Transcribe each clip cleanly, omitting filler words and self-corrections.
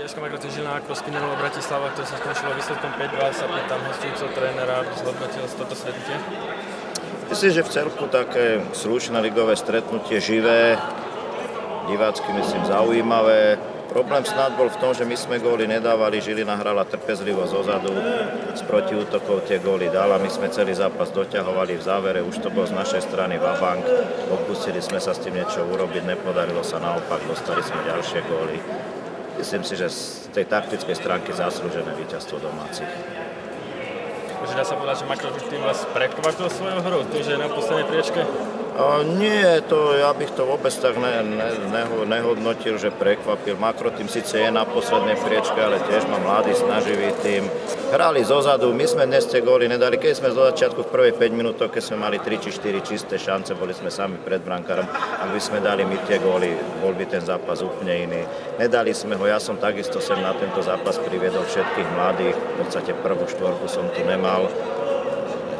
SK Makro Žilina ako spinalo Bratislava, ktoré sa skončilo výsledkom 5-2, sa pýtam hostujúceho trénera, aby zhodnotil toto stretnutie. Myslím, že v celku také slušné ligové stretnutie, živé, divácky myslím zaujímavé. Problém snad bol v tom, že my sme góly nedávali, Žilina hrala trpezlivo zozadu, z protiútokov tie góly dala, my sme celý zápas doťahovali v závere, už to bol z našej strany vabank, pokúsili sme sa s tým niečo urobiť, nepodarilo sa, naopak dostali sme ďalšie góly. Myslím si, že z tej taktickej stránky zaslúžené víťazstvo domácich. Takže dá sa povedať, že Makro tým vás prekvapil svojou hrou, to, že je na poslednej priečke? Nie, ja bych to vôbec tak nehodnotil, že prekvapil. Makro tým síce je na poslednej priečke, ale tiež má mladý, snaživý tým. Hrali zozadu, my sme dnes tie góly nedali. Keď sme zo začiatku v prvej 5 minútoch, keď sme mali 3 či 4 čisté šance, boli sme sami pred brankárom. Ak by sme dali my tie góly, bol by ten zápas úplne iný. Nedali sme ho, ja som takisto sem na tento zápas priviedol všetkých mladých. V podstate prvú štvorku som tu nemal.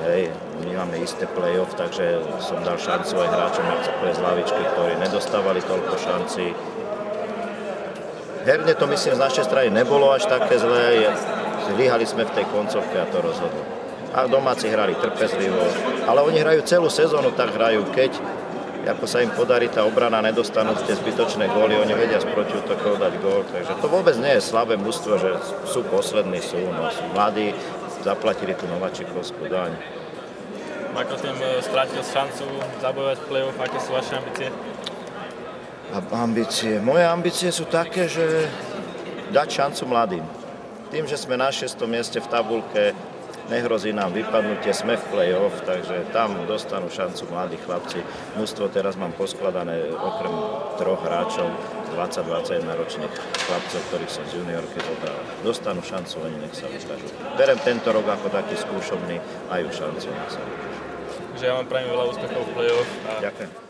Hej, my máme isté play-off, takže som dal šancu aj hráčom z lavičky, ktorí nedostávali toľko šancí. Herne to myslím z našej strany nebolo až také zlé, zlyhali sme v tej koncovke a to rozhodlo. A domáci hrali trpezlivo, ale oni hrajú celú sezónu, tak hrajú, keď ako sa im podarí tá obrana, nedostanú tie zbytočné góly, oni vedia z protiútokov dať gól, takže to vôbec nie je slabé mužstvo, že sú poslední, sú mladí, zaplatili tú nováčikovskú daň. Makro tým strátil šancu zabojovať play-off, aké sú vaše ambície? Moje ambície sú také, že dať šancu mladým. Tým, že sme na 6. mieste v tabuľke, nehrozí nám vypadnutie, sme v play-off, takže tam dostanú šancu mladí chlapci. Mužstvo teraz mám poskladané okrem 3 hráčov z 20-21 ročných chlapcov, ktorých som z juniorky zobral. Dostanú šancu, oni nech sa ukážu. Berem tento rok ako taký skúšobný, majú šancu, nech sa ukážu. Takže ja vám prajem veľa úspechov v play-off. Ďakujem.